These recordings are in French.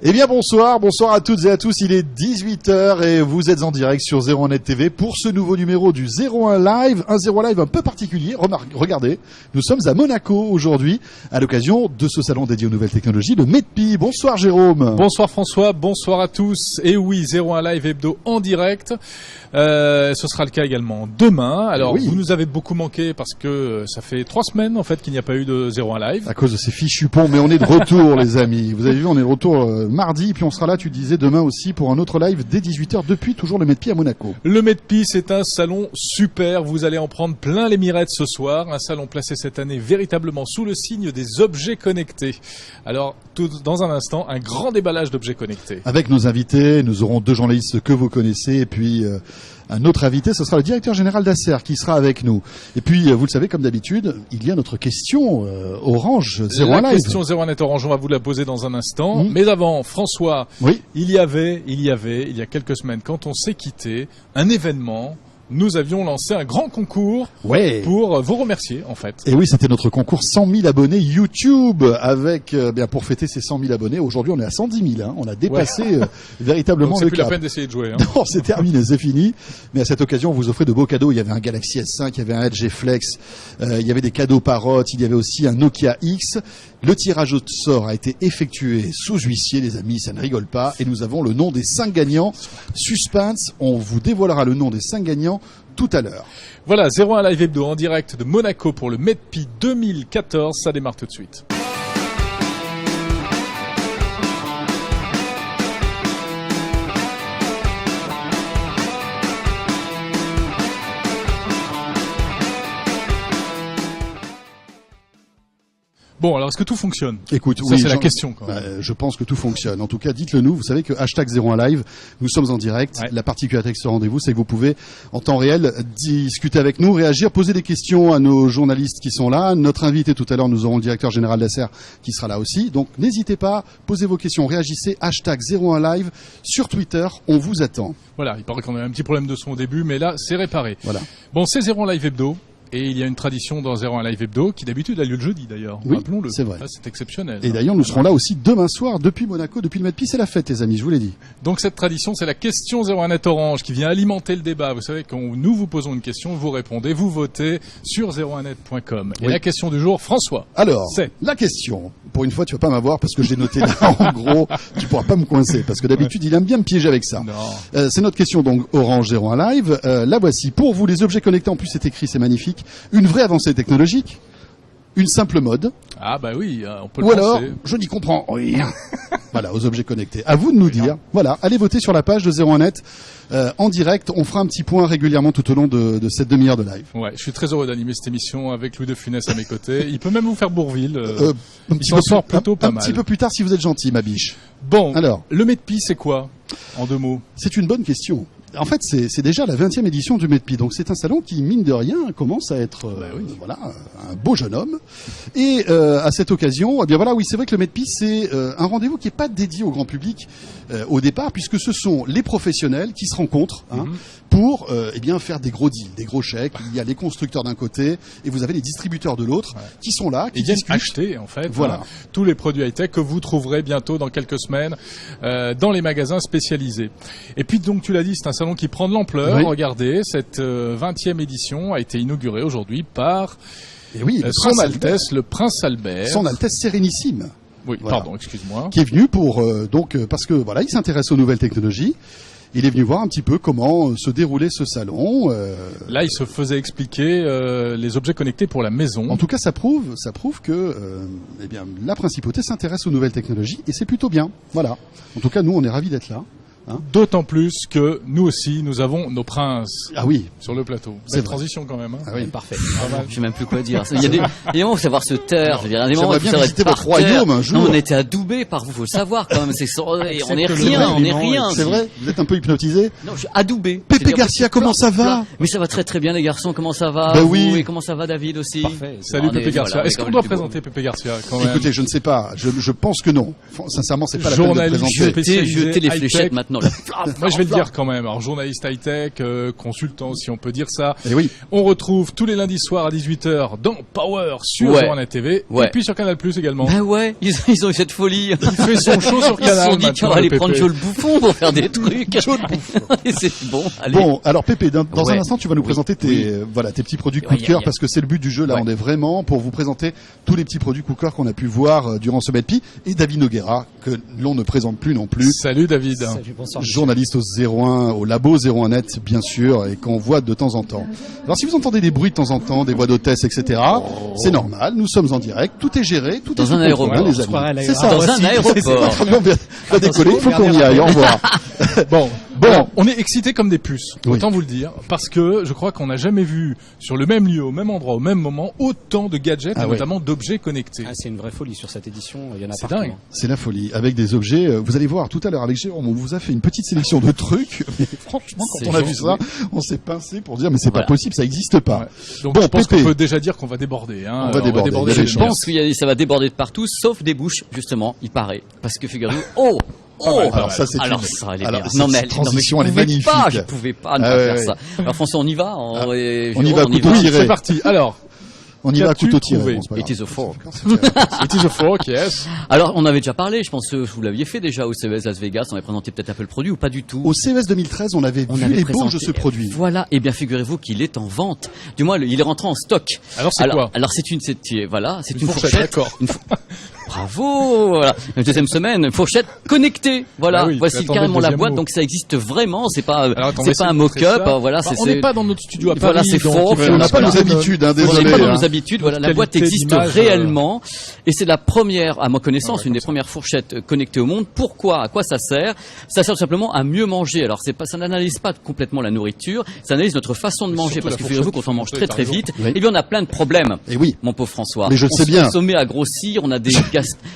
Eh bien bonsoir à toutes et à tous, il est 18h et vous êtes en direct sur 01net TV pour ce nouveau numéro du 01 Live, un 01 Live un peu particulier. Regardez, nous sommes à Monaco aujourd'hui à l'occasion de ce salon dédié aux nouvelles technologies, le MEDPI. Bonsoir Jérôme. Bonsoir François, bonsoir à tous. Et oui, 01 Live hebdo en direct. Ce sera le cas également demain. Alors oui. Vous nous avez beaucoup manqué parce que ça fait 3 semaines en fait qu'il n'y a pas eu de 01 Live. À cause de ces fichus ponts, mais on est de retour les amis. Vous avez vu, on est de retour mardi, puis on sera là, tu disais, demain aussi pour un autre live dès 18h depuis toujours le MEDPI à Monaco. Le MEDPI, c'est un salon super, vous allez en prendre plein les mirettes ce soir. Un salon placé cette année véritablement sous le signe des objets connectés. Alors, dans un instant, un grand déballage d'objets connectés. Avec nos invités, nous aurons 2 journalistes que vous connaissez, et puis un autre invité, ce sera le directeur général d'Acer qui sera avec nous. Et puis, vous le savez, comme d'habitude, il y a notre question Orange 01 Live. La question 01net Orange, on va vous la poser dans un instant. Mais avant, François, oui. il y a quelques semaines, quand on s'est quitté, un événement. Nous avions lancé un grand concours pour vous remercier, en fait. Et oui, c'était notre concours 100 000 abonnés YouTube avec, bien pour fêter ces 100 000 abonnés. Aujourd'hui, on est à 110 000. Hein. On a dépassé véritablement le cap. C'est plus la peine d'essayer de jouer. Hein. Non, c'est terminé, c'est fini. Mais à cette occasion, on vous offrait de beaux cadeaux. Il y avait un Galaxy S5, il y avait un LG Flex, il y avait des cadeaux parottes, il y avait aussi un Nokia X. Le tirage au sort a été effectué sous huissier, les amis, ça ne rigole pas. Et nous avons le nom des 5 gagnants. Suspense, on vous dévoilera le nom des 5 gagnants tout à l'heure. Voilà, 01 Live Hebdo en direct de Monaco pour le MEDPI 2014, ça démarre tout de suite. Bon, alors est-ce que tout fonctionne? Écoute, ça, oui, c'est la question quand même. Je pense que tout fonctionne. En tout cas, dites-le nous. Vous savez que hashtag 01 Live, nous sommes en direct. Ouais. La particularité avec ce rendez-vous, c'est que vous pouvez, en temps réel, discuter avec nous, réagir, poser des questions à nos journalistes qui sont là. Notre invité tout à l'heure, nous aurons le directeur général d'Acer qui sera là aussi. Donc, n'hésitez pas, posez vos questions, réagissez. Hashtag 01 Live sur Twitter. On vous attend. Voilà, il paraît qu'on a un petit problème de son au début, mais là, c'est réparé. Voilà. Bon, c'est 01 Live Hebdo. Et il y a une tradition dans 01 Live Hebdo qui d'habitude a lieu le jeudi d'ailleurs. Oui, rappelons-le. c'est vrai. Là, c'est exceptionnel. Et d'ailleurs, nous serons là aussi demain soir depuis Monaco, depuis le MEDPI. C'est la fête, les amis, je vous l'ai dit. Donc cette tradition, c'est la question 01net Orange qui vient alimenter le débat. Vous savez, quand nous vous posons une question, vous répondez, vous votez sur 01net.com. Et la question du jour, François. Alors, c'est la question. Pour une fois, tu vas pas m'avoir parce que j'ai noté là, en gros, tu pourras pas me coincer parce que d'habitude, il aime bien me piéger avec ça. C'est notre question donc Orange 01 Live. La voici. Pour vous, les objets connectés, en plus c'est écrit, c'est magnifique. Une vraie avancée technologique, une simple mode. Ah bah oui, on peut le Ou alors, penser. je n'y comprends rien. Voilà, aux objets connectés. À vous de nous dire. Voilà, allez voter sur la page de 01net. En direct, on fera un petit point régulièrement tout au long de cette demi-heure de live. Ouais, je suis très heureux d'animer cette émission avec Louis de Funès à mes côtés. Il peut même vous faire Bourville. Un il s'en sort plutôt pas mal. Un petit peu plus tard si vous êtes gentil, ma biche. Bon, alors, le MEDPI, c'est quoi, en 2 mots? C'est une bonne question. En fait, c'est déjà la 20e édition du MEDPI. Donc, c'est un salon qui, mine de rien, commence à être voilà, un beau jeune homme. Et à cette occasion, eh bien voilà, oui, c'est vrai que le MEDPI, c'est un rendez-vous qui n'est pas dédié au grand public au départ, puisque ce sont les professionnels qui se rencontrent pour eh bien faire des gros deals, des gros chèques. Il y a les constructeurs d'un côté et vous avez les distributeurs de l'autre qui sont là, qui viennent discutent. acheter, en fait, voilà, tous les produits high-tech que vous trouverez bientôt dans quelques semaines dans les magasins spécialisés. Et puis, donc, tu l'as dit, c'est un salon qui prend de l'ampleur. Oui. Regardez, cette 20e édition a été inaugurée aujourd'hui par Son Altesse, le Prince Albert. Son Altesse Sérénissime. Oui, voilà. Pardon, excuse-moi. Qui est venu pour parce que voilà, il s'intéresse aux nouvelles technologies. Il est venu voir un petit peu comment se déroulait ce salon. Là, il se faisait expliquer les objets connectés pour la maison. En tout cas, ça prouve que eh bien, la principauté s'intéresse aux nouvelles technologies et c'est plutôt bien. Voilà. En tout cas, nous, on est ravis d'être là. Hein, d'autant plus que nous aussi, nous avons nos princes sur le plateau. C'est une transition quand même. Hein. Ah oui, parfait. Je sais même plus quoi dire. Il y a des moments où il faut savoir se taire. Je veux dire, des moments où il faut bien visiter votre royaume un jour. Non, on était adoubé par vous, faut le savoir quand même. On est rien. C'est vrai. Vous êtes un peu hypnotisé. Non, je suis adoubé. Pépé Garcia, comment ça va? Mais ça va très très bien les garçons. Comment ça va? Ben oui. Et comment ça va David aussi? Parfait. Salut Pépé Garcia. Est-ce qu'on doit présenter Pépé Garcia quand même? Écoutez, je ne sais pas. Je pense que non. Sincèrement, c'est pas la peine de présenter. Jetez les fléchettes maintenant. maintenant. Là. Moi, je vais le dire quand même. Alors, journaliste high-tech, consultant, si on peut dire ça. Et oui. On retrouve tous les lundis soirs à 18h dans Power sur Journal TV. Ouais. Et puis sur Canal Plus également. Ah ouais, ils ont eu cette folie. Il fait son show sur Ils se Canal. sont dit, tiens, on va aller prendre Joe le Bouffon pour faire des trucs. Joe le Bouffon. Et c'est bon, allez. Bon, alors Pépé, dans un Ouais. instant, tu vas nous présenter tes petits produits coup de cœur, parce que c'est le but du jeu. Là, on est vraiment pour vous présenter tous les petits produits coup de cœur qu'on a pu voir durant ce Medpi. Et David Noguera, que l'on ne présente plus non plus. Salut David. Salut, bonsoir. Journaliste au 01, au labo 01 net, bien sûr, et qu'on voit de temps en temps. Alors, si vous entendez des bruits de temps en temps, des voix d'hôtesse, etc., c'est normal. Nous sommes en direct. Tout est géré. Tout Dans est sous un contrôle, aéroport. les amis. C'est ça. Dans un aéroport. C'est très bien. Va décoller. Il faut qu'on y aille. Au revoir. Bon, Bon. alors, on est excités comme des puces, Oui. autant vous le dire, parce que je crois qu'on n'a jamais vu sur le même lieu, au même endroit, au même moment, autant de gadgets, et ouais. notamment d'objets connectés. Ah, c'est une vraie folie sur cette édition. Il y en a C'est partout. dingue. C'est la folie. Avec des objets, vous allez voir tout à l'heure avec Jérôme, on vous a fait une petite sélection de trucs. Mais franchement, quand C'est on a vu gentil. ça, on s'est pincé pour dire mais c'est Voilà. pas possible, ça existe pas. Ouais. Donc Bon, je pense Pépé. qu'on peut déjà dire qu'on va déborder. Hein. On va déborder, il y a les des Je chances. pense que ça va déborder de partout, sauf des bouches, justement, il paraît. Parce que figurez-vous, oh, Alors ça, c'est alors une- ça, elle est alors, bien. cette Non mais transition, elle est je pouvais magnifique. pas, je pouvais pas ne Ah pas ouais, faire ouais. ça. Alors François, on y va, on y va, couteau Oui, tiré. c'est parti. Alors, On y va à Qu'as-tu couteau tiré. trouvé? Bon, c'est pas It grave. is a fork. it is a fork, yes. Alors on avait déjà parlé, je pense que vous l'aviez fait déjà au CES Las Vegas, on avait présenté peut-être un peu le produit ou pas du tout. Au CES 2013, on avait On vu avait les présenté. bourges de ce produit. Voilà, et bien figurez-vous qu'il est en vente. Du moins, il est rentré en stock. Alors c'est quoi? Alors c'est une Une fourchette. d'accord. Bravo, voilà. La deuxième semaine, fourchette connectée. Voilà, Ah oui, voici attendez carrément le la deuxième boîte, mot. donc ça existe vraiment. C'est pas, Alors, attendez, c'est pas un montrer mock-up. ça. Voilà, Bah, c'est. on n'est pas dans notre studio à Paris. Voilà, c'est donc faux. il va y On n'a pas avoir nos une- habitudes, hein, On n'est désolé. pas dans hein. nos habitudes. Voilà, la Qualité boîte existe d'image, réellement, et c'est la première, à ma connaissance, Ah ouais, une des comme ça. premières fourchettes connectées au monde. Pourquoi? À quoi ça sert? Ça sert tout simplement à mieux manger. Alors c'est pas, ça n'analyse pas complètement la nourriture, ça analyse notre façon de manger. surtout Parce la que figurez-vous, fourchette quand on mange qui très fait très raison. vite, Oui. eh bien on a plein de problèmes. Et oui. Mon pauvre François. Mais je le sais bien. On se met à grossir, on a des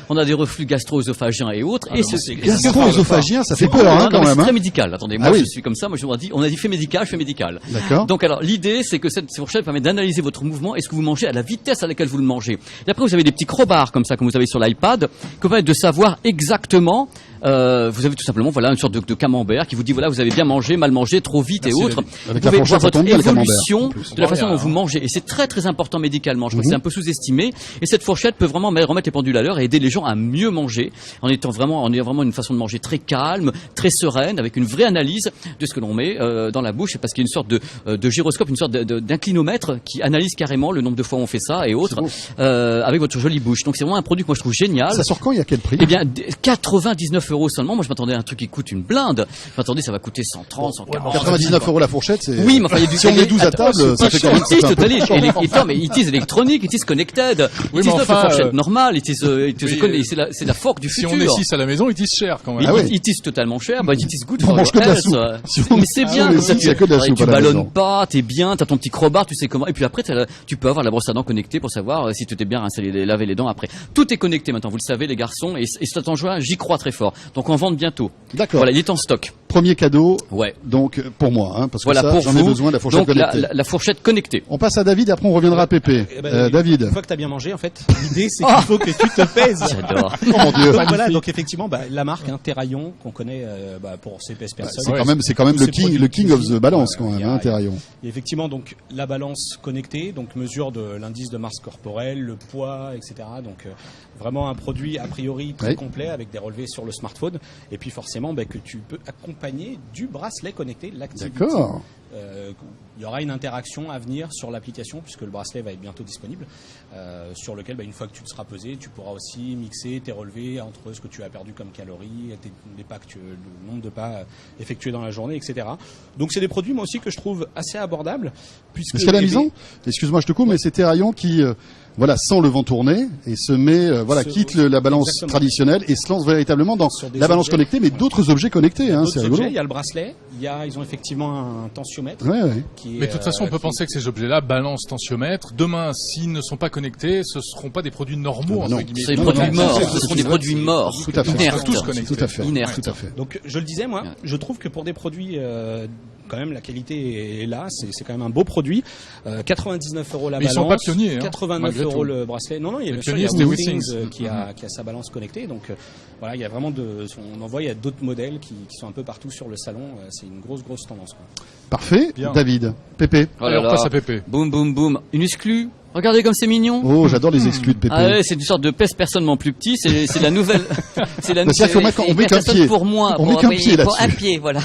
on a des reflux gastro-œsophagiens et autres. et c'est Gastro-œsophagien, ça fait c'est peur, hein, non, quand mais c'est même. très hein. médical. Attendez, moi Ah oui. je suis comme ça. Moi je vous dis, on a dit fait médical, je fais médical. D'accord. Donc alors l'idée c'est que cette fourchette permet d'analyser votre mouvement et ce que vous mangez à la vitesse à laquelle vous le mangez. Et après vous avez des petits crobards comme ça comme vous avez sur l'iPad qui permettent de savoir exactement. Vous avez tout simplement voilà une sorte de camembert qui vous dit voilà vous avez bien mangé, mal mangé, trop vite Merci, et autres. David. Avec Vous la pouvez fourchette, voir ça votre tombe bien, le camembert, évolution en plus. de la façon Voilà. dont vous mangez et c'est très très important médicalement. Je crois que c'est un peu sous-estimé et cette fourchette peut vraiment remettre les pendules à l'heure et aider les gens à mieux manger en ayant vraiment une façon de manger très calme, très sereine avec une vraie analyse de ce que l'on met dans la bouche parce qu'il y a une sorte de gyroscope, une sorte d'inclinomètre qui analyse carrément le nombre de fois où on fait ça et autres avec votre jolie bouche. Donc c'est vraiment un produit que moi je trouve génial. Ça sort quand et à quel prix? Eh bien, 99 € seulement. Moi, je m'attendais à un truc qui coûte une blinde. Je m'attendais, ça va coûter 130, 140. 99 € la fourchette, c'est. Oui, mais enfin, il y a du Si on est 12 à table, ça fait quand même. ça fait un peu cher. it is électronique, it is connected. Oui, It is mais not enfin, a fourchette normale, it is oui, c'est la fork du Si futur. on est 6 à la maison, il est cher quand même. Ah ouais. It is totalement cher, but it is good On for mange your que de la health. soupe. Si on- Mais c'est Ah bien, oui, comme ça, si, il y a que de la soupe tu à la ballonnes maison. pas, t'es bien, t'as ton petit crowbar, tu sais comment, et puis après, tu peux avoir la brosse à dents connectée pour savoir si tu t'es bien rincé lavé les dents après. Tout est connecté maintenant, vous le savez, les garçons, et cet enjeu, j'y crois très fort. Donc, on vend bientôt. D'accord. Voilà, il est en stock. Premier cadeau. Ouais. Donc, pour moi, hein, parce que Voilà ça, pour j'en vous. ai besoin de la fourchette Donc, connectée. la fourchette connectée. On passe à David, après on reviendra à Pépé. Eh ben, David. Une fois que tu as bien mangé, en fait, l'idée c'est qu'il faut que tu te pèses. J'adore. Oh mon Dieu. Donc voilà, donc effectivement, la marque Terraillon qu'on connaît pour CPS personnes. C'est quand même Tous le ces produits king of the cuisine, balance quand voilà, même, il y a- hein, Therion. Et effectivement, donc la balance connectée, donc mesure de l'indice de masse corporelle, le poids, etc. Donc vraiment un produit a priori très Oui. complet avec des relevés sur le smartphone. Et puis forcément, que tu peux accompagner du bracelet connecté, l'activité. D'accord. Il y aura une interaction à venir sur l'application puisque le bracelet va être bientôt disponible, sur lequel une fois que tu te seras pesé, tu pourras aussi mixer tes relevés entre ce que tu as perdu comme calories, les pas le nombre de pas effectués dans la journée, etc. Donc c'est des produits moi aussi que je trouve assez abordables puisque Parce qu'à la maison, excuse-moi, je te coupe, mais c'est Therion qui, sent le vent tourner et se met, quitte la balance Exactement. traditionnelle et se lance véritablement dans Sur des la balance objets. connectée, mais d'autres objets connectés, hein, d'autres c'est rigolo. objets, il y a le bracelet, ils ont effectivement un tensiomètre. Ouais. Qui est, Mais de toute façon, on peut qui- penser que ces objets-là balancent tensiomètre. Demain, s'ils ne sont pas connectés, ce seront pas des produits normaux, Ah entre non. guillemets. C'est des Non, produits non, morts. c'est- Ce seront des produits morts. Tout à fait. Inertes. Tous connectés. Tout à fait. Inerte. Tout à fait. Donc je le disais moi, je trouve que pour des produits quand même la qualité est là, c'est quand même un beau produit. 99 € la mais balance. Ils sont pas pionniers, hein, 89 € le bracelet. Non, il y a bien sûr, il y a Withings qui a sa balance connectée. Donc voilà, il y a vraiment on en voit, il y a d'autres modèles qui sont un peu partout sur le salon. C'est une grosse tendance, quoi. Parfait. Bien. David, Pépé. Alors, passe à Pépé. Boum, boum, boum. Une exclue. Regardez comme c'est mignon. Oh, j'adore les exclus de Pépé. Ah ouais, c'est une sorte de pèse-personnement plus petit. C'est la nouvelle. C'est la C'est-à-dire qu'on met qu'un pied. Pour moi. On met qu'un pied là-dessus. Pour un pied, voilà.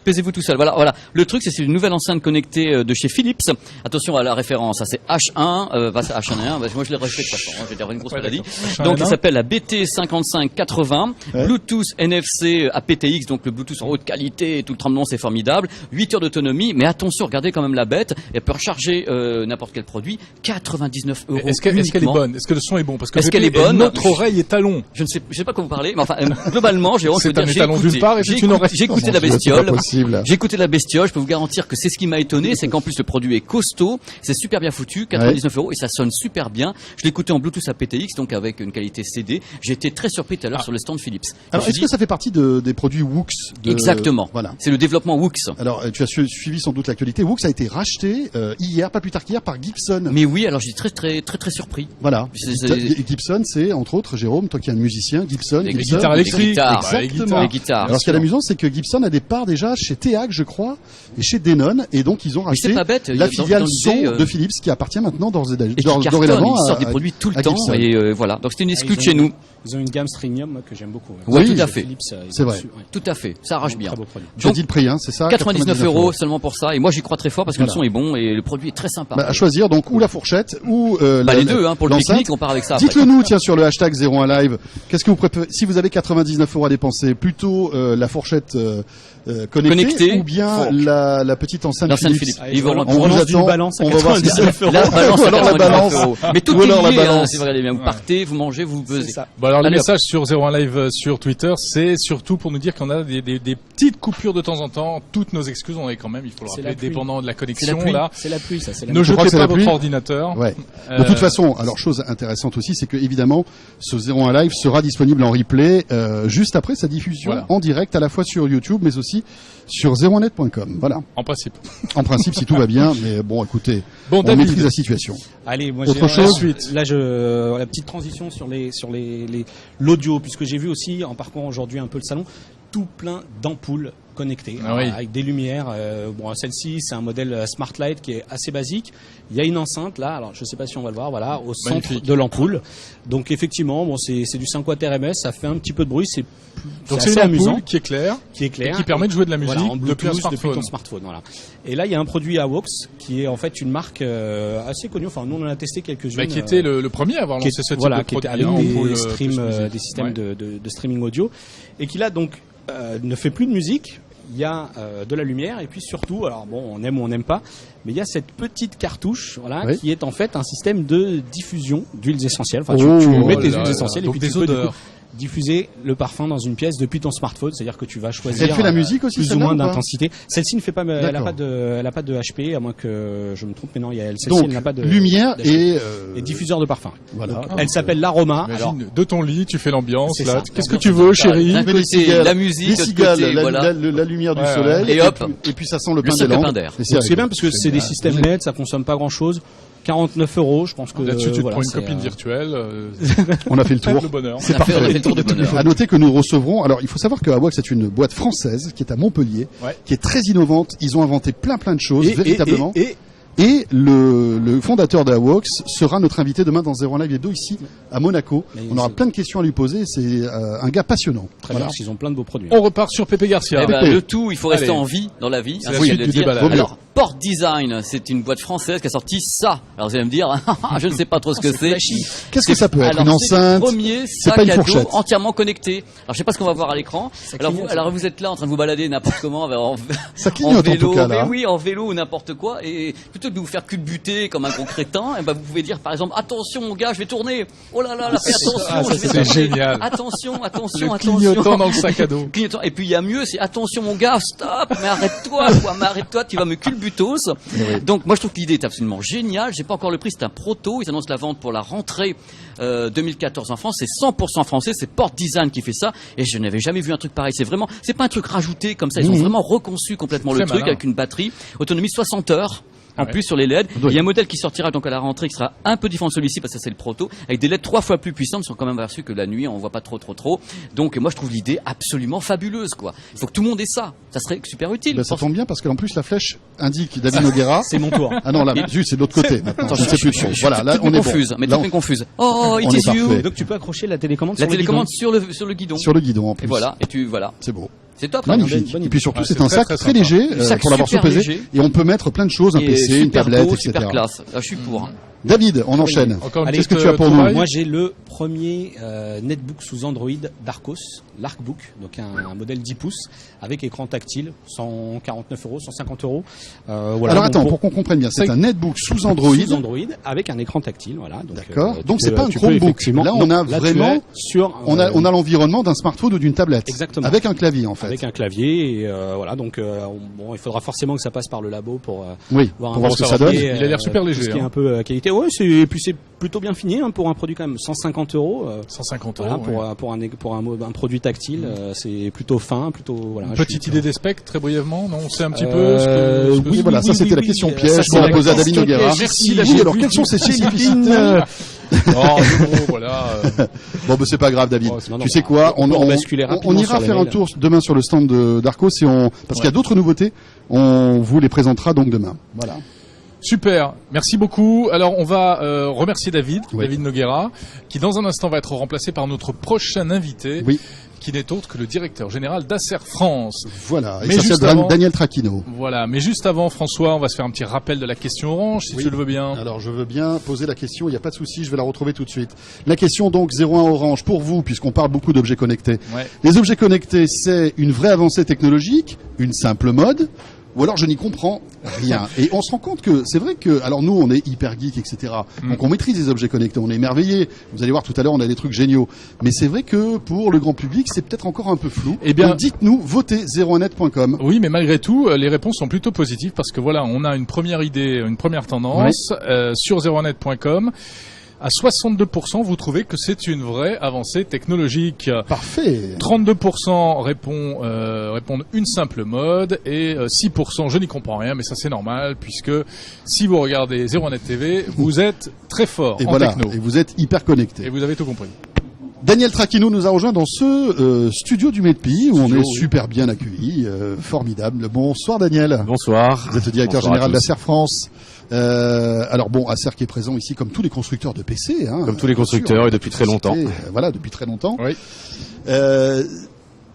Pesez-vous tout seul. Voilà. Le truc, c'est une nouvelle enceinte connectée de chez Philips. Attention à la référence. C'est H1. C'est H1. Moi, je l'ai rejeté de toute façon. Je vais dire une grosse maladie. Donc, il s'appelle la BT5580. Ouais. Bluetooth NFC aptX. Donc, le Bluetooth en haute qualité. Tout le tremblement, c'est formidable. 8 heures d'autonomie. Mais attention, regardez quand même la bête. Elle peut recharger n'importe quel produit. 99 €. Est-ce qu'elle est bonne? Est-ce que le son est bon? Parce que est-ce qu'elle est bonne? Notre oreille est talon. Je sais pas comment vous parlez, mais enfin, globalement, j'ai C'est un étalon d'une part et c'est une oreille. J'ai écouté la C'est pas bestiole. possible. J'ai écouté la bestiole. Je peux vous garantir que c'est ce qui m'a étonné, c'est qu'en plus le produit est costaud, c'est super bien foutu, 99 € et ça sonne super bien. Je l'ai écouté en Bluetooth aptX, donc avec une qualité CD. J'ai été très surpris tout à l'heure sur le stand Philips. Alors, est-ce que ça fait partie des produits Wux Exactement. Voilà. C'est le développement Wux. Alors, tu as suivi sans doute l'actualité. Wux a été racheté hier, pas plus tard qu'hier, par Gibson. Mais oui, alors j'étais très surpris. Voilà. C'est- Gibson, c'est entre autres, Jérôme, toi qui es un musicien, Gibson. Les Gibson. guitares électriques. Exactement. Les guitares. Alors, ce qui est amusant, c'est que Gibson a des parts déjà chez TEAC, je crois, et chez Denon, et donc ils ont Mais c'est racheté pas bête. la filiale dans son l'idée, de Philips, qui appartient maintenant et qui cartonne, dorénavant ils sortent des à- produits tout le à temps Gibson. et voilà. Donc c'était une exclue de Ils chez ont- nous. Ils ont une gamme Streamium moi, que j'aime beaucoup. Ouais, Oui, tout à fait. Philips, C'est vrai. Tout à fait. Ça arrache bien. Très beau produit. Tu as dit le prix, hein, c'est ça? 99 € seulement pour ça. Et moi, j'y crois très fort parce que Voilà. le son est bon et le produit est très sympa. Bah, à choisir, donc, ou la fourchette, ou Les deux, hein, pour le l'enceinte. pique-nique, on part avec ça. après. Dites-le nous, tiens, sur le hashtag 01 Live. Qu'est-ce que vous préférez? Si vous avez 99 € à dépenser, plutôt la fourchette connectée, ou bien Fork. la petite enceinte L'enceinte Philips. Philips. Ils vont On vous attend. une balance à On va voir 99 €. La balance, Ou alors la 99 balance. €. Mais tout Ou alors la est lié, hein, balance. si vous regardez bien. Vous partez, vous mangez, vous C'est pesez. ça. Bon alors le Allez, message sur 01 Live sur Twitter, c'est surtout pour nous dire qu'on a des petites coupures de temps en temps. Toutes nos excuses, on est quand même, il faut le C'est rappeler, la pluie. dépendant de la C'est la connexion pluie. là. C'est la pluie, ça. C'est la Ne Je crois que jetez c'est pas la pluie. votre ordinateur. Ouais. De toute façon, alors chose intéressante aussi, c'est que évidemment, ce 01 Live sera disponible en replay juste après sa diffusion Voilà. en direct, à la fois sur YouTube, mais aussi sur 01net.com. Voilà. En principe. En principe, si tout va bien, mais bon, écoutez, Bon, on David. maîtrise la situation. Allez, moi Autre j'ai chose Ensuite. Là, la petite transition sur l'audio, puisque j'ai vu aussi en parcourant aujourd'hui un peu le salon, tout plein d'ampoules connectées Ah oui. avec des lumières. Bon, celle-ci, c'est un modèle Smart Light qui est assez basique. Il y a une enceinte là, alors je sais pas si on va le voir, voilà, au centre Magnifique. de l'ampoule. Donc effectivement, bon, c'est du 5 watts RMS, ça fait un petit peu de bruit, c'est Donc assez c'est une amusant, ampoule qui est claire qui est clair et qui permet de jouer de la musique voilà, en depuis un Bluetooth, depuis smartphone. ton smartphone. Voilà. Et là, il y a un produit AWOX qui est en fait une marque assez connue. Enfin, nous on en a testé quelques-unes. Bah, qui était le premier à avoir qui lancé est- ce type voilà, de qui était produit. avec hein, ampoule, des plus streams, musique. des systèmes Ouais. de streaming audio, et qui là donc ne fait plus de musique. Il y a de la lumière et puis surtout, alors bon, on aime ou on n'aime pas, mais il y a cette petite cartouche, voilà, Oui. qui est en fait un système de diffusion d'huiles essentielles. Enfin, Oh tu mets là tes là huiles là. essentielles et Donc puis des tu peux du odeurs. coup diffuser le parfum dans une pièce depuis ton smartphone, c'est-à-dire que tu vas choisir. Elle fait la musique aussi, plus ou celle-là, moins ou pas d'intensité. Celle-ci ne fait pas, elle a D'accord. pas de HP, à moins que je me trompe, mais non, celle-ci Donc, elle n'a pas de lumière d'HP. et et diffuseur de parfum. voilà. Elle s'appelle l'Aroma. Alors, Imagine, de ton lit, tu fais l'ambiance C'est là. ça. Qu'est-ce que tu veux, chérie? D'un Mais les côté, cigales, la musique, les de cigales, l'autre côté, voilà. la lumière du Ouais, soleil, et hop. et puis ça sent le pain seul des pain lampes. d'air. Et donc c'est bien parce que c'est des systèmes LED, ça consomme pas grand-chose. 49 €, je pense que Là-dessus, tu te voilà, prends une c'est, copine virtuelle. On a fait le tour. Le bonheur. C'est On a fait parfait. le tour de bonheur. À noter que nous recevrons. Alors, il faut savoir que Awax est une boîte française qui est à Montpellier, Ouais. qui est très innovante. Ils ont inventé plein de choses, Et véritablement. Et le fondateur d'Awax sera notre invité demain dans 01 Live Hebdo ici à Monaco. Mais On aura c'est- plein de questions à lui poser. C'est un gars passionnant. très bien Voilà. parce qu'ils ont plein de beaux produits. On repart sur Pépé Garcia. Eh ben, Pépé. le tout, il faut rester Allez. en vie dans la vie. C'est la ainsi suite de du dire. déballage. Alors, Port Design, c'est une boîte française qui a sorti ça. Alors vous allez me dire, je ne sais pas trop ce que c'est. Qu'est-ce que ça peut être? Alors, Une c'est enceinte? le premier C'est sac pas une à dos fourchette. entièrement connecté. Alors je sais pas ce qu'on va voir à l'écran. clignote, Alors vous êtes là en train de vous balader n'importe comment en Ça clignote en vélo, tout cas mais là. oui, en vélo ou n'importe quoi. Et plutôt que de vous faire culbuter comme un gros crétin, eh ben vous pouvez dire par exemple attention mon gars, je vais tourner. Oh là là, fais attention, ça, je vais c'est tourner. génial. Attention, Le attention. clignotant dans le sac à dos. Clignotant. Et puis il y a mieux, c'est attention mon gars, stop, mais arrête-toi, quoi, mais arrête-toi, tu vas me culbuter. butos. Donc moi je trouve que l'idée est absolument géniale. J'ai pas encore le prix, c'est un proto. Ils annoncent la vente pour la rentrée 2014 en France. C'est 100% français, c'est Port Design qui fait ça. Et je n'avais jamais vu un truc pareil. C'est pas un truc rajouté comme ça. Ils ont vraiment reconçu complètement le truc avec une batterie, autonomie 60 heures. En plus sur les LED, il y a un modèle qui sortira donc à la rentrée qui sera un peu différent de celui-ci parce que c'est le proto, avec des LED 3 fois plus puissantes, qui sont quand même aperçus que la nuit on voit pas trop. Donc moi je trouve l'idée absolument fabuleuse quoi. Il faut que tout le monde ait ça. Ça serait super utile. Ça tombe bien parce qu'en plus la flèche indique David Noguera. C'est mon tour. Ah non là, juste c'est de l'autre côté. Maintenant, je sais plus. Voilà, là on est confuse, bon. mais Là, tout est confuse. Oh, it on is est you. parfait. Donc tu peux accrocher la télécommande La télécommande sur le guidon. Sur le guidon en plus. Et voilà, voilà. C'est beau. C'est top. Magnifique. Et puis surtout, c'est un très, sac très très sympa. léger Sac pour l'avoir super sous-pesé. léger. Et on peut mettre plein de choses, un Et PC, une super tablette, beau, etc. super classe. Ah, je suis pour. David, on enchaîne. Encore une Qu'est-ce petite que tu as pour nous trouvaille. Moi, j'ai le premier netbook sous Android d'Arcos, l'Arcbook, donc un modèle 10 pouces avec écran tactile, 149 €, 150 €. Voilà, Alors attends, donc pour qu'on comprenne bien, c'est un netbook sous Android. Sous Android avec un écran tactile, voilà. D'accord. tu Donc c'est peux- pas un tu peux Chromebook. effectivement- Là, on a non, là, tu vraiment, es sur, on a l'environnement d'un smartphone ou d'une tablette. Exactement. Avec un clavier en fait. avec un clavier et voilà, donc bon, il faudra forcément que ça passe par le labo pour Oui. voir Pour voir ce que ça peu donne. Il a l'air super tout léger, ce qui est hein. un peu qualité. Ouais, et puis c'est plutôt bien fini hein, pour un produit quand même 150 €. 150 Voilà, €. pour un produit tactile, c'est plutôt fin, plutôt voilà. Petite idée des specs, très brièvement, non? On sait un petit peu ce que Oui, voilà, ça c'était la question piège qu'on a posée à David Noguera. Merci, Oui, alors quelles sont ces spécificités Oh, voilà. Bon, ben c'est pas grave, David. Non, Tu sais quoi, on peut basculer rapidement on ira sur les faire un mails. tour demain sur le stand d'Arcos parce qu'il y a d'autres nouveautés. On vous les présentera donc demain. Voilà. Super, merci beaucoup. Alors on va remercier David Oui. Noguera, qui dans un instant va être remplacé par notre prochain invité, Oui. qui n'est autre que le directeur général d'Acer France. Voilà. Il Mais s'appelle juste avant- Daniel Trachino. Voilà, mais juste avant François, on va se faire un petit rappel de la question orange, si Oui. tu le veux bien. Alors je veux bien poser la question, il n'y a pas de souci, je vais la retrouver tout de suite. La question donc 01 Orange pour vous, puisqu'on parle beaucoup d'objets connectés. Ouais. Les objets connectés, c'est une vraie avancée technologique, une simple mode, ou alors je n'y comprends rien. Et on se rend compte que c'est vrai que, alors nous on est hyper geek, etc. Donc on maîtrise les objets connectés, on est émerveillés. Vous allez voir tout à l'heure, on a des trucs géniaux. Mais c'est vrai que pour le grand public, c'est peut-être encore un peu flou. Eh bien- Donc dites-nous, votez 01net.com. Oui, mais malgré tout, les réponses sont plutôt positives parce que voilà, on a une première idée, une première tendance sur 01net.com. À 62%, vous trouvez que c'est une vraie avancée technologique. Parfait. 32% répondent une simple mode et 6% je n'y comprends rien, mais ça c'est normal puisque si vous regardez 01net TV, vous êtes très fort Et en voilà, techno et vous êtes hyper connectés. et vous avez tout compris. Daniel Trachino nous a rejoint dans ce studio du MEDPI où on Studio, est oui. super bien accueillis, formidable. Bonsoir Daniel. Bonsoir. Vous êtes le directeur Bonsoir à général tous. d'Acer France. Alors bon, Acer qui est présent ici comme tous les constructeurs de PC. Hein, Comme tous les bien sûr, constructeurs et depuis très longtemps. Voilà, depuis très longtemps. Oui.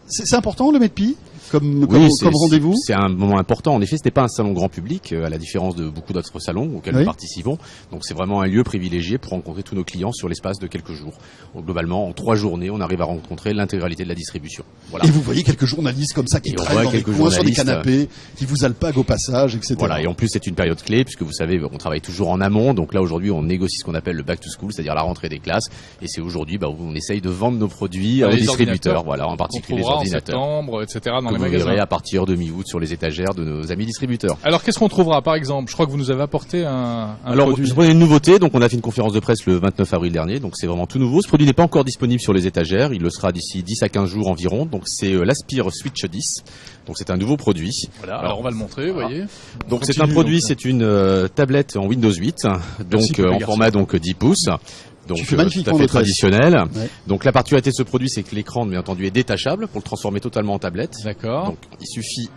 C'est important le MEDPI comme c'est- rendez-vous. C'est un moment important. En effet, c'était pas un salon grand public, à la différence de beaucoup d'autres salons auxquels Oui. nous participons. Donc c'est vraiment un lieu privilégié pour rencontrer tous nos clients sur l'espace de quelques jours. Donc, globalement, en 3 journées, on arrive à rencontrer l'intégralité de la distribution. Voilà. Et vous voyez quelques journalistes comme ça qui Et on traînent voit dans les quelques coins sur des journalistes, canapés, qui vous alpaguent au passage, etc. Voilà, et en plus c'est une période clé puisque vous savez on travaille toujours en amont, donc là aujourd'hui on négocie ce qu'on appelle le back to school, c'est-à-dire la rentrée des classes, et c'est aujourd'hui où on essaye de vendre nos produits aux Les distributeurs, ordinateurs, voilà, en qu'on particulier les trouvera en ordinateurs, septembre, etc. dans que les vous magasins. verrez à partir de mi-août sur les étagères de nos amis distributeurs. Alors qu'est-ce qu'on trouvera par exemple? Je crois que vous nous avez apporté un Alors, produit. je prenais une nouveauté, donc on a fait une conférence de presse le 29 avril dernier, donc c'est vraiment tout nouveau. Ce produit n'est pas encore disponible sur les étagères, il le sera d'ici 10 à 15 jours environ, donc c'est l'Aspire Switch 10, donc c'est un nouveau produit. Voilà, alors on va le montrer, vous voilà. voyez. Donc c'est un Continue, produit, donc. c'est une tablette en Windows 8, donc Pépé en Garçon. format donc 10 pouces. Donc Tu fais tout à magnifiquement fait le test. traditionnel. Ouais. Donc la particularité de ce produit, c'est que l'écran, bien entendu, est détachable pour le transformer totalement en tablette. D'accord. Donc il suffit.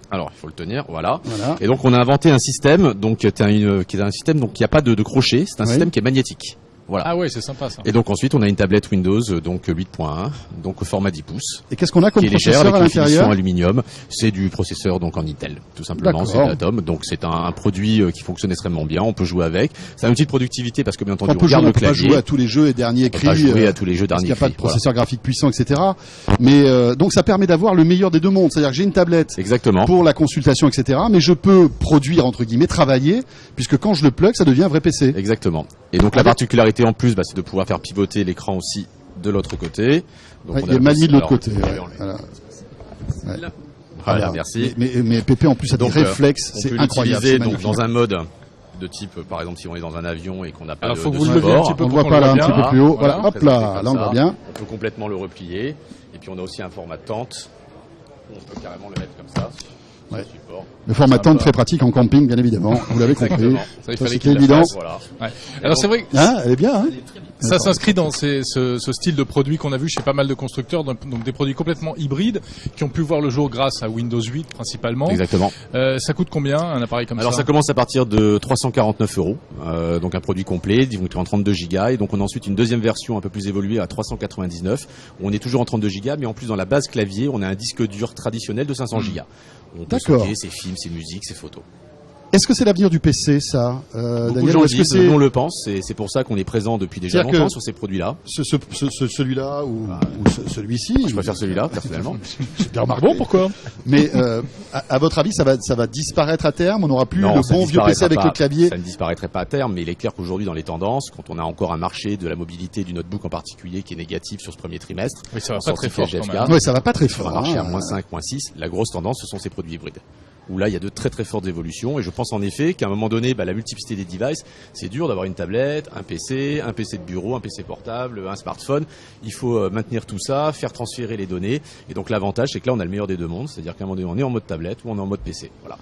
Alors il faut le tenir, voilà. Voilà. Et donc on a inventé un système, donc qui est un système donc qui n'a pas de crochet, c'est un Oui. système qui est magnétique. Voilà. Ah ouais, c'est sympa ça. Et donc ensuite on a une tablette Windows donc 8.1, donc au format 10 pouces, Et qu'est-ce qu'on a comme qui est légère processeur avec à une finition l'intérieur? aluminium. C'est du processeur donc en Intel, tout simplement, c'est D'accord. Atom. Donc c'est un produit qui fonctionne extrêmement bien. On peut jouer avec. C'est un outil de productivité parce que bien entendu On peut on garde jouer, on le peut pas clavier. jouer à tous les jeux et derniers On peut cris. pas jouer à tous les jeux Parce qu'il derniers n'y a pas de cris, voilà. processeur graphique puissant, etc. Mais donc ça permet d'avoir le meilleur des deux mondes. C'est-à-dire que j'ai une tablette Exactement. pour la consultation, etc. Mais je peux produire, entre guillemets, travailler, puisque quand je le plug, ça devient un vrai PC. Exactement. Et donc la Avec- particularité en plus, c'est de pouvoir faire pivoter l'écran aussi de l'autre côté. Donc Ouais, on il y a le Mali de l'autre alors, côté. on va Ouais, enlever. voilà. Ouais. Voilà, merci. Mais Pépé en plus a des réflexes, on c'est peut incroyable. l'utiliser c'est donc magnifique. dans un mode de type, par exemple, si on est dans un avion et qu'on n'a pas Alors, de, faut que de vous le leviez un support, petit peu On le pour voit qu'on pas là, un voit petit bien. peu plus haut. Voilà. Voilà, hop là, là on le voit bien. On peut complètement le replier. Et puis on a aussi un format tente. On peut carrément le mettre comme ça. Sur Ouais. le support. Le format tente très pratique en camping, bien évidemment. Vous l'avez compris. Exactement. Ça, il Ça, fallait c'était qu'il la évident. fasse. Voilà. Ouais. Alors c'est vrai que Ah, elle est bien, hein. ça s'inscrit dans ce style de produit qu'on a vu chez pas mal de constructeurs, donc des produits complètement hybrides qui ont pu voir le jour grâce à Windows 8 principalement. Exactement. Ça coûte combien un appareil comme Alors ça ça commence à partir de 349 €, donc un produit complet, donc en 32 Go, et donc on a ensuite une deuxième version un peu plus évoluée à 399, où on est toujours en 32 Go, mais en plus dans la base clavier, on a un disque dur traditionnel de 500 Go. On peut D'accord. stocker ses films, ses musiques, ses photos. Est-ce que c'est l'avenir du PC, ça, Beaucoup de Daniel, gens ou est-ce que disent, c'est on le pense, et c'est pour ça qu'on est présent depuis déjà C'est-à-dire longtemps que- sur ces produits-là. celui-là ou celui-ci? Je préfère celui-là, personnellement. J'ai bien remarqué. Bon, pourquoi Mais à votre avis, ça va disparaître à terme? On n'aura plus Non, le ça bon vieux PC disparaîtra avec pas. le clavier? Ça ne disparaîtrait pas à terme, mais il est clair qu'aujourd'hui, dans les tendances, quand on a encore un marché de la mobilité du notebook en particulier qui est négatif sur ce premier trimestre, Oui, ça va en pas très sortie fort quand GFK, même. Ouais, ça va pas très sur un fort. marché à hein. -5, -6, la grosse tendance, ce sont ces produits hybrides. Où là, il y a de très très fortes évolutions. Et je pense en effet qu'à un moment donné, la multiplicité des devices, c'est dur d'avoir une tablette, un PC de bureau, un PC portable, un smartphone. Il faut maintenir tout ça, faire transférer les données. Et donc l'avantage, c'est que là, on a le meilleur des deux mondes. C'est-à-dire qu'à un moment donné, on est en mode tablette ou on est en mode PC. Voilà.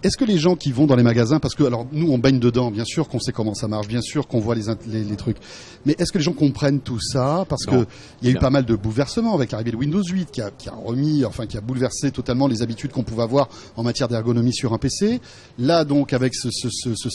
Est-ce que les gens qui vont dans les magasins, parce que alors nous on baigne dedans, bien sûr qu'on sait comment ça marche, bien sûr qu'on voit les trucs, mais est-ce que les gens comprennent tout ça? Parce Non. que il y a eu Bien. pas mal de bouleversements avec l'arrivée de Windows 8 qui a remis, enfin qui a bouleversé totalement les habitudes qu'on pouvait avoir en matière d'ergonomie sur un PC. Là donc avec ce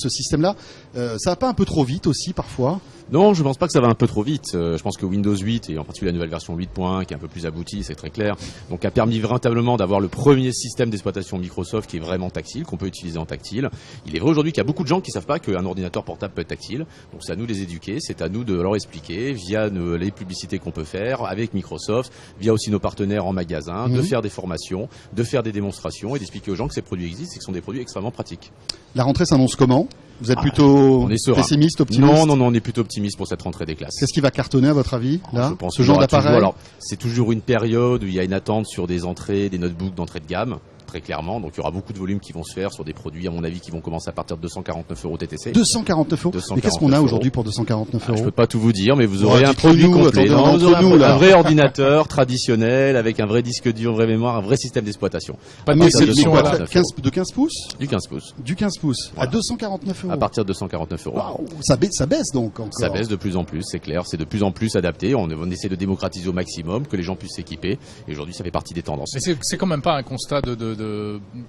système-là, ça va pas un peu trop vite aussi parfois? Non, je pense pas que ça va un peu trop vite. Je pense que Windows 8 et en particulier la nouvelle version 8.1 qui est un peu plus aboutie, c'est très clair. Donc a permis véritablement d'avoir le premier système d'exploitation Microsoft qui est vraiment tactile, qu'on peut utiliser en tactile. Il est vrai aujourd'hui qu'il y a beaucoup de gens qui savent pas qu'un ordinateur portable peut être tactile. Donc c'est à nous de les éduquer, c'est à nous de leur expliquer via les publicités qu'on peut faire avec Microsoft, via aussi nos partenaires en magasin, de faire des formations, de faire des démonstrations et d'expliquer aux gens que ces produits existent et que ce sont des produits extrêmement pratiques. La rentrée s'annonce comment? Vous êtes plutôt on est serein. pessimiste, optimiste? Non, on est plutôt optimiste pour cette rentrée des classes. Qu'est-ce qui va cartonner à votre avis là? Je pense Ce qu'il y genre aura d'appareil? toujours- Alors, c'est toujours une période où il y a une attente sur des entrées, des notebooks d'entrée de gamme, très clairement. Donc, il y aura beaucoup de volumes qui vont se faire sur des produits, à mon avis, qui vont commencer à partir de 249 € TTC. 249 €. Mais qu'est-ce qu'on a 249 aujourd'hui pour 249 Je €? peux pas tout vous dire, mais vous Ouais, aurez un dites-le produit nous, complet. attendez, Non, vous entre aurez nous, un là. vrai ordinateur traditionnel avec un vrai disque dur, une vraie mémoire, un vrai système d'exploitation. Pas de Mais partir c'est de déception, quoi, là. 15 pouces? Du 15 pouces. Du 15 pouces. Voilà. À 249 €. À partir de 249 €. Waouh, ça baisse donc encore. Ça baisse de plus en plus, c'est clair. C'est de plus en plus adapté. On essaie de démocratiser au maximum, que les gens puissent s'équiper. Et aujourd'hui, ça fait partie des tendances. Mais c'est quand même pas un constat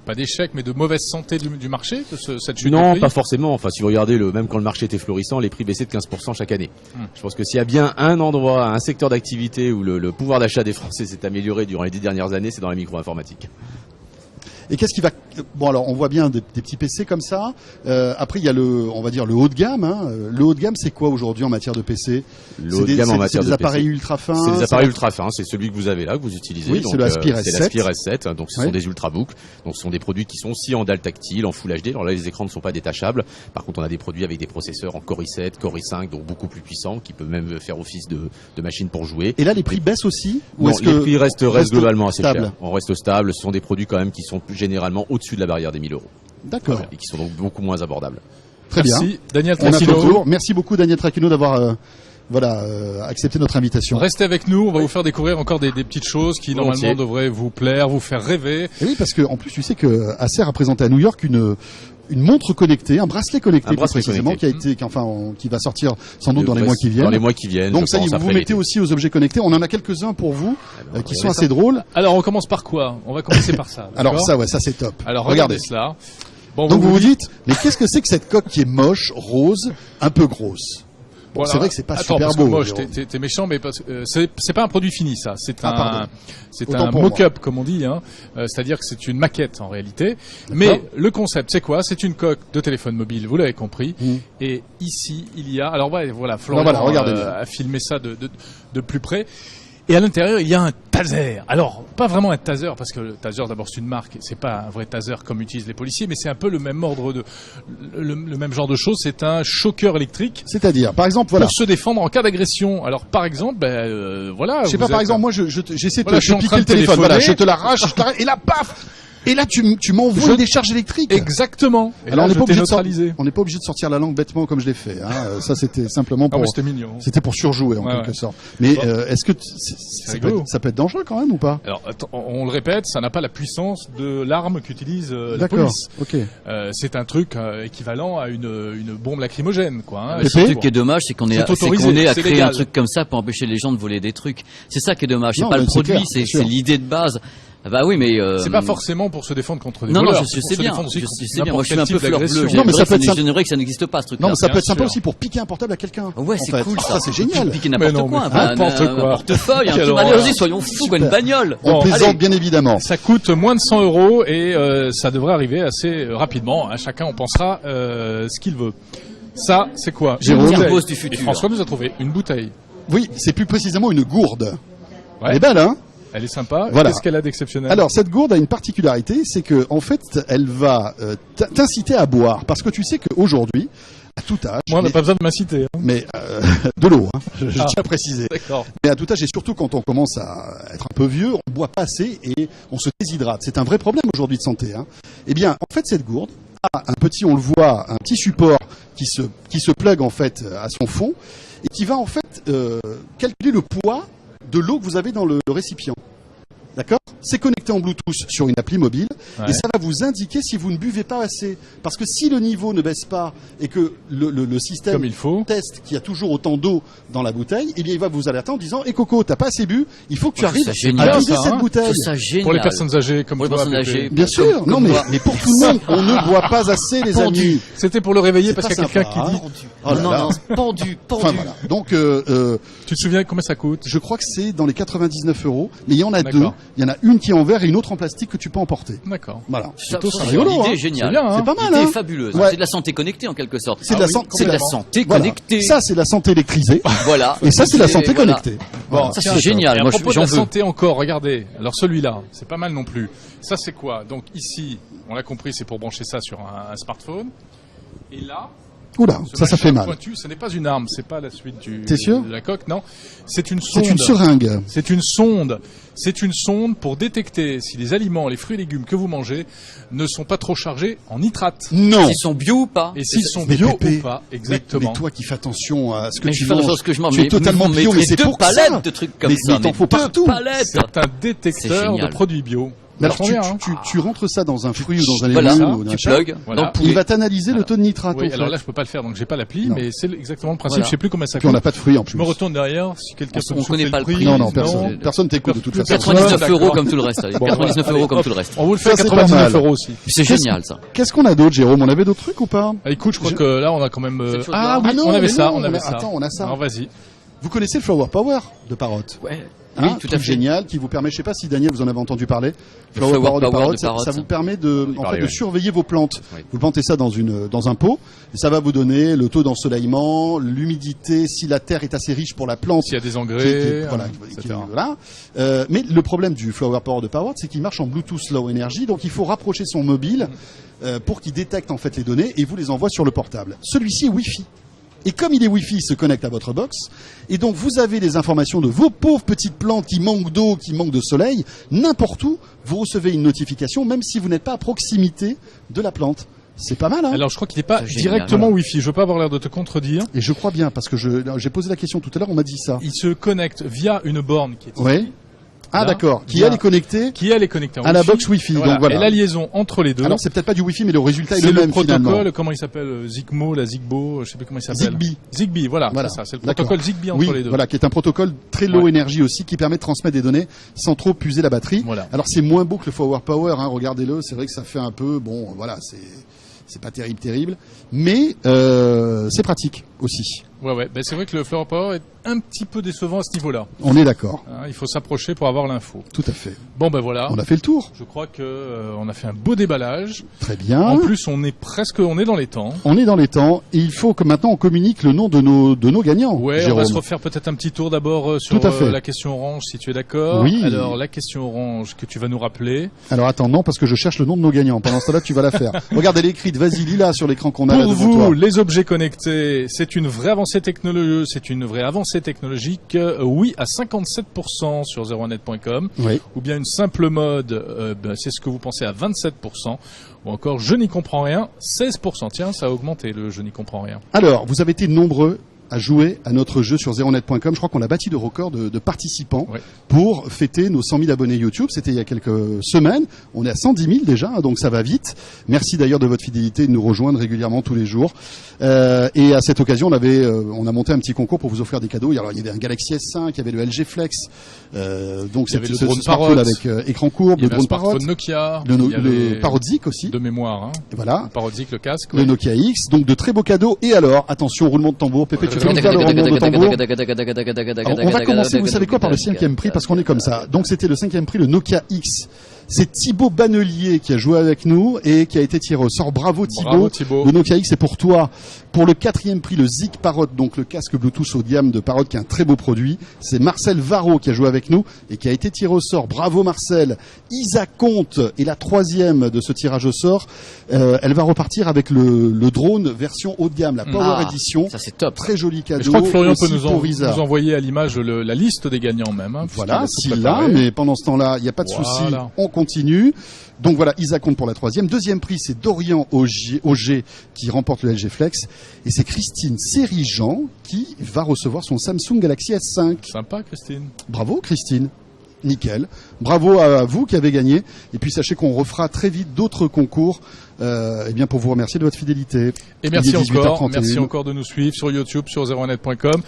pas d'échec, mais de mauvaise santé du marché, cette chute de Non, prix. pas forcément. Enfin, si vous regardez même quand le marché était florissant, les prix baissaient de 15% chaque année. Je pense que s'il y a bien un endroit, un secteur d'activité où le pouvoir d'achat des Français s'est amélioré durant les 10 dernières années, c'est dans la micro-informatique. Et qu'est-ce qui va... Bon, alors, on voit bien des petits PC comme ça. Après, il y a on va dire le haut de gamme. Hein. Le haut de gamme, c'est quoi aujourd'hui en matière de PC? Le haut de gamme en matière C'est de des appareils PC. ultra fins. C'est des ça appareils va- ultra fins, c'est celui que vous avez là, que vous utilisez. Oui, Donc, c'est le Aspire c'est S7. l'Aspire S7. Donc, ce Ouais. sont des ultrabooks. Donc, ce sont des produits qui sont aussi en dalle tactile, en Full HD. Alors là, les écrans ne sont pas détachables. Par contre, on a des produits avec des processeurs en Core i7, Core i5, donc beaucoup plus puissants, qui peuvent même faire office de machine pour jouer. Et là, les prix baissent aussi? Ou Non, est-ce les que prix restent globalement assez stable chers. On reste stable. Ce sont des produits quand même qui sont généralement au-dessus de la barrière des 1000 €. D'accord. Et qui sont donc beaucoup moins abordables. Très bien. Merci, Daniel On a fait le Tracino. tour. Merci beaucoup, Daniel Tracchino, d'avoir accepté notre invitation. Restez avec nous, on va vous faire découvrir encore des petites choses qui Volontiers. normalement devraient vous plaire, vous faire rêver. Et oui, parce que en plus, tu sais que Acer a présenté à New York une montre connectée, un bracelet connecté, Un plus bracelet précisément, connecté. qui va sortir sans doute dans les mois qui viennent. Dans les mois qui viennent. Donc je ça y est, pense, vous après vous mettez l'été. aussi aux objets connectés. On en a quelques-uns pour vous, ben, qui on sont va assez drôles. Alors on commence par quoi? On va commencer par ça. Alors d'accord ça, ouais, ça c'est top. Alors regardez. regardez cela. Bon, Donc vous vous dites, mais qu'est-ce que c'est que cette coque qui est moche, rose, un peu grosse? Bon, voilà. c'est vrai que c'est pas Attends, super parce que beau. moche, Jérôme. t'es méchant, mais c'est pas un produit fini, ça. C'est pardon. Autant un pour mock-up, comme on dit, hein. C'est-à-dire que c'est une maquette en réalité. Mais le concept, c'est quoi? C'est une coque de téléphone mobile, vous l'avez compris. Et ici, il y a, alors ouais, voilà, Florian voilà, regardez. a filmé ça de plus près. Et à l'intérieur, il y a un taser. Alors, pas vraiment un taser, parce que le taser, d'abord, c'est une marque. C'est pas un vrai taser comme utilisent les policiers, mais c'est un peu le même ordre le même genre de choses. C'est un choqueur électrique. C'est-à-dire, par exemple, voilà. Pour se défendre en cas d'agression. Alors, par exemple, voilà. Je sais pas, par exemple, moi, j'essaie de te piquer le téléphone. téléphoner. Voilà, je te l'arrache, et là, paf! Et là, tu m'envoies une décharge électrique. Exactement. Et alors, là, on n'est pas obligé de sortir la langue bêtement comme je l'ai fait. Hein. Ça, c'était simplement pour. C'était mignon. C'était pour surjouer en quelque sorte. Mais est-ce que ça peut être dangereux quand même ou pas? Alors, on le répète, ça n'a pas la puissance de l'arme qu'utilise la police. Ok. C'est un truc équivalent à une bombe lacrymogène, quoi. Hein. Le truc qui est dommage, c'est qu'on est à créer légal. un truc comme ça pour empêcher les gens de voler des trucs. C'est ça qui est dommage. C'est Non, pas le mais c'est produit, clair, c'est l'idée de base. Bah oui, mais c'est pas forcément pour se défendre contre des non, voleurs. je sais bien. Je sais bien. Moi, je suis N'importe un quel peu type fleur bleue. d'agression. Non, mais ça peut être j'ignorais que ça n'existe pas, ce truc-là. Non, mais ça peut être Bien sympa sûr. aussi pour piquer un portable à quelqu'un. Ouais, c'est en fait. cool ça. Ça, c'est génial. Piquer Mais n'importe non, quoi. mais n'importe Un quoi. portefeuille, un Quelle truc. horreur. Allez-y, soyons fous, quoi, une bagnole. On plaisante allez. bien évidemment. Ça coûte moins de 100 € et ça devrait arriver assez rapidement. Hein. Chacun en pensera ce qu'il veut. Ça, c'est quoi? Jérôme. Une bouteille. Airbus du futur. Et François nous a trouvé une bouteille. Oui, c'est plus précisément une gourde. Ouais. Elle est belle, hein? Elle est sympa. Voilà. Qu'est-ce qu'elle a d'exceptionnel? Alors cette gourde a une particularité, c'est que en fait, elle va t'inciter à boire, parce que tu sais qu'aujourd'hui, à tout âge, Moi, on n'a pas besoin de m'inciter. Hein. mais de l'eau, hein, je tiens à préciser. D'accord. Mais à tout âge, et surtout quand on commence à être un peu vieux, on boit pas assez et on se déshydrate. C'est un vrai problème aujourd'hui de santé. Hein. Eh bien, en fait, cette gourde a un petit, on le voit, un petit support qui se plug en fait à son fond et qui va en fait calculer le poids de l'eau que vous avez dans le récipient. D'accord? C'est connecté en Bluetooth sur une appli mobile et ça va vous indiquer si vous ne buvez pas assez. Parce que si le niveau ne baisse pas et que le système Comme il faut. teste qu'il y a toujours autant d'eau dans la bouteille, il va vous alerter en disant « Coco, t'as pas assez bu, il faut que tu arrives C'est génial, à vider ça, cette hein. bouteille. » C'est ça génial. Pour les personnes âgées, comme Pour les toi, personnes Pépé. âgées. Bien sûr, Comme non moi. mais pour tout le monde, on ne boit pas assez les amis. C'était pour le réveiller C'est parce pas qu'il y a quelqu'un sympa, qui hein. dit. Oh là là. Non, pendu. Enfin voilà. Donc Tu te souviens combien ça coûte? je crois que c'est dans les 99 €, mais il y en a deux. D'accord. Il y en a une qui est en verre et une autre en plastique que tu peux emporter. D'accord. Voilà. C'est rigolo, l'idée hein. est géniale. C'est bien, hein. C'est pas mal, L'idée hein. est fabuleuse. Ouais. C'est de la santé connectée en quelque sorte. C'est de la oui, santé. C'est de la complètement. santé Voilà. connectée. Ça, c'est la santé électrisée. Voilà. Et ça, c'est la santé Voilà. connectée. Bon, Ça, tiens, c'est génial. Et à Moi, propos de j'en la veux. santé encore, regardez. Alors celui-là, c'est pas mal non plus. Ça, c'est quoi? Donc ici, on l'a compris, c'est pour brancher ça sur un smartphone. Et là, Oula, ce ça fait machin mal. pointu, ce n'est pas une arme, c'est pas la suite T'es sûr de la coque, non. C'est une sonde. C'est une seringue. C'est une sonde. C'est une sonde pour détecter si les aliments, les fruits et légumes que vous mangez ne sont pas trop chargés en nitrate. Non. S'ils sont bio ou pas. Et s'ils sont Mais bio Pépé, ou pas, exactement. Mais toi qui fais attention à ce que Mais tu je fais attention à manges, ce que je mange. tu es Mais totalement vous bio, mais mettrez c'est deux pour ça. palettes de trucs comme Mais ça. t'en faut partout. Palettes. C'est un C'est détecteur de génial. produits bio. Mais alors, Vachement bien, hein. tu rentres ça dans un fruit ou dans un Voilà, légume ou d'un tu chat, plugs Voilà. dans le il poulet. va t'analyser le taux de nitrate. Oui, en fait. alors là, je peux pas le faire, donc j'ai pas l'appli, Non. mais c'est exactement le principe. Voilà. Je sais plus combien ça Puis on coûte. n'a pas de fruits en Je plus. me retourne derrière, si quelqu'un peut On me connaît souffler pas le prix. Non, personne t'écoute de toute façon. 99 D'accord. € comme tout le reste. Allez, Bon, 99 voilà. € comme Allez, tout le reste. On vous le fait Ça, à c'est pas 99 mal. € aussi. C'est génial ça. Qu'est-ce qu'on a d'autre, Jérôme? On avait d'autres trucs ou pas? Ah, écoute, je crois que là, on a quand même. Cette chose-là. Ah oui, Ah non, on avait mais ça, non, on avait mais ça. attends, on a ça. Alors vas-y. Vous connaissez le Flower Power de Parrot? Ouais. Hein, Oui, tout à truc fait. génial qui vous permet, je sais pas si Daniel vous en avez entendu parler. Flower Power de ça Parrot. vous permet de, en parlait, fait, de ouais. surveiller vos plantes. Oui. Vous plantez ça dans un pot et ça va vous donner le taux d'ensoleillement, l'humidité, si la terre est assez riche pour la plante. S'il y a des qui- engrais, voilà, etc. voilà. Mais le problème du Flower Power de Parrot, c'est qu'il marche en Bluetooth Low Energy, donc il faut rapprocher son mobile pour qu'il détecte en fait les données et vous les envoie sur le portable. Celui-ci est Wi-Fi. Et comme il est Wi-Fi, il se connecte à votre box. Et donc, vous avez les informations de vos pauvres petites plantes qui manquent d'eau, qui manquent de soleil. N'importe où, vous recevez une notification, même si vous n'êtes pas à proximité de la plante. C'est pas mal, hein? Alors je crois qu'il n'est pas C'est génial. directement Wi-Fi. Je veux pas avoir l'air de te contredire. Et je crois bien, parce que j'ai posé la question tout à l'heure, on m'a dit ça. Il se connecte via une borne qui est ici, Ouais. Ah, Là, d'accord. Qui bien. elle est connectée qui elle est connectée en à la Wi-Fi. box Wi-Fi. Voilà. Donc voilà. Et la liaison entre les deux. Alors, c'est peut-être pas du Wi-Fi, mais le résultat est c'est le le même protocole, finalement. comment il s'appelle, Zigmo, la Zigbo, je sais plus comment il s'appelle. Zigbee. Zigbee, voilà, Voilà. c'est ça, c'est le D'accord. protocole Zigbee entre Oui, les deux. voilà, qui est un protocole très low Ouais. energy aussi, qui permet de transmettre des données sans trop puiser la batterie. Voilà. Alors c'est moins beau que le Flower Power, hein, regardez-le, c'est vrai que ça fait un peu, bon, voilà, c'est pas terrible, mais c'est pratique aussi. Ouais. Ben, c'est vrai que le Flower Power est un petit peu décevant à ce niveau-là. On est d'accord. Hein, il faut s'approcher pour avoir l'info. Tout à fait. Bon, ben voilà. On a fait le tour. Je crois que on a fait un beau déballage. Très bien. En plus, on est dans les temps. On est dans les temps et il faut que maintenant on communique le nom de nos gagnants. Ouais, Jérôme. on va se refaire peut-être un petit tour d'abord sur Tout à fait. la question orange, si tu es d'accord. Oui. Alors, la question orange que tu vas nous rappeler. Alors attends, non, parce que je cherche le nom de nos gagnants. Pendant ce temps-là, tu vas la faire. Regarde, elle est écrite. Vas-y, lis-la sur l'écran qu'on a là Pour devant vous, toi. les objets connectés, c'est une vraie avancée technologique. Oui, à 57% sur 01net.com. Oui. Ou bien une simple mode, c'est ce que vous pensez à 27%. Ou encore, je n'y comprends rien, 16%. Tiens, ça a augmenté le je n'y comprends rien. Alors, vous avez été nombreux à jouer à notre jeu sur 01net.com. Je crois qu'on a battu de records de participants pour fêter nos 100 000 abonnés YouTube. C'était il y a quelques semaines. On est à 110 000 déjà, donc ça va vite. Merci d'ailleurs de votre fidélité de nous rejoindre régulièrement tous les jours. Et à cette occasion, on a monté un petit concours pour vous offrir des cadeaux. Alors, il y avait un Galaxy S5, il y avait le LG Flex. Donc il y avait le ce drone smartphone Parrot avec écran courbe, il y le avait un drone Parrot, smartphone Nokia, le Parrot Zik aussi. de mémoire. Hein. Voilà. Le Parrot Zik, le casque. Le Nokia X, donc de très beaux cadeaux. Et alors, attention, roulement de tambour. Pépé, tu peux nous faire le roulement de tambour? Alors, on va commencer, vous savez quoi, par le 5e prix, parce qu'on est comme ça. Donc c'était le 5e prix, le Nokia X. C'est Thibaut Bannelier qui a joué avec nous et qui a été tiré au sort. Bravo Thibaut. Le Nokia X, c'est pour toi. Pour le 4e prix, le Zik Parrot, donc le casque Bluetooth haut de gamme de Parrot, qui est un très beau produit. C'est Marcel Varro qui a joué avec nous et qui a été tiré au sort. Bravo Marcel. Isa Comte est la 3e de ce tirage au sort. Elle va repartir avec le drone version haut de gamme, la Power Edition. Ça c'est top. Très joli cadeau. Et je crois que Florian peut aussi nous envoyer à l'image la liste des gagnants même. Hein, voilà, s'il l'a, mais pendant ce temps-là, il n'y a pas de souci, on continue. Donc voilà, Isa compte pour la 3e. 2e prix, c'est Dorian Auger qui remporte le LG Flex. Et c'est Christine Sérijean qui va recevoir son Samsung Galaxy S5. Sympa, Christine. Bravo, Christine. Nickel. Bravo à vous qui avez gagné. Et puis sachez qu'on refera très vite d'autres concours bien pour vous remercier de votre fidélité. Et merci encore de nous suivre sur YouTube, sur 01net.com.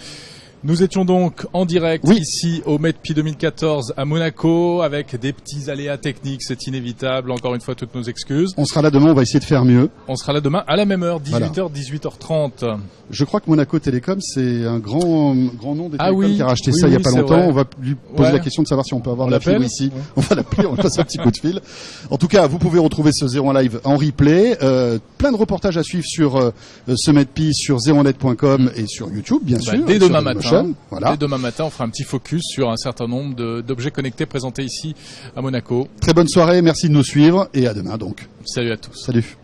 Nous étions donc en direct ici au MEDPI 2014 à Monaco avec des petits aléas techniques, c'est inévitable. Encore une fois, toutes nos excuses. On sera là demain, on va essayer de faire mieux. On sera là demain à la même heure, 18h, 18h30. Je crois que Monaco Télécom, c'est un grand nom des télécoms qui a racheté ça il y a pas longtemps. Vrai. On va lui poser la question de savoir si on peut avoir la fibre ici. On va l'appeler, on passe un petit coup de fil. En tout cas, vous pouvez retrouver ce 01 Live en replay. Plein de reportages à suivre sur ce MEDPI, sur 01net.com et sur YouTube, bien sûr. Dès demain matin. Voilà. Dès demain matin, on fera un petit focus sur un certain nombre d'objets connectés présentés ici à Monaco. Très bonne soirée, merci de nous suivre et à demain donc. Salut à tous. Salut.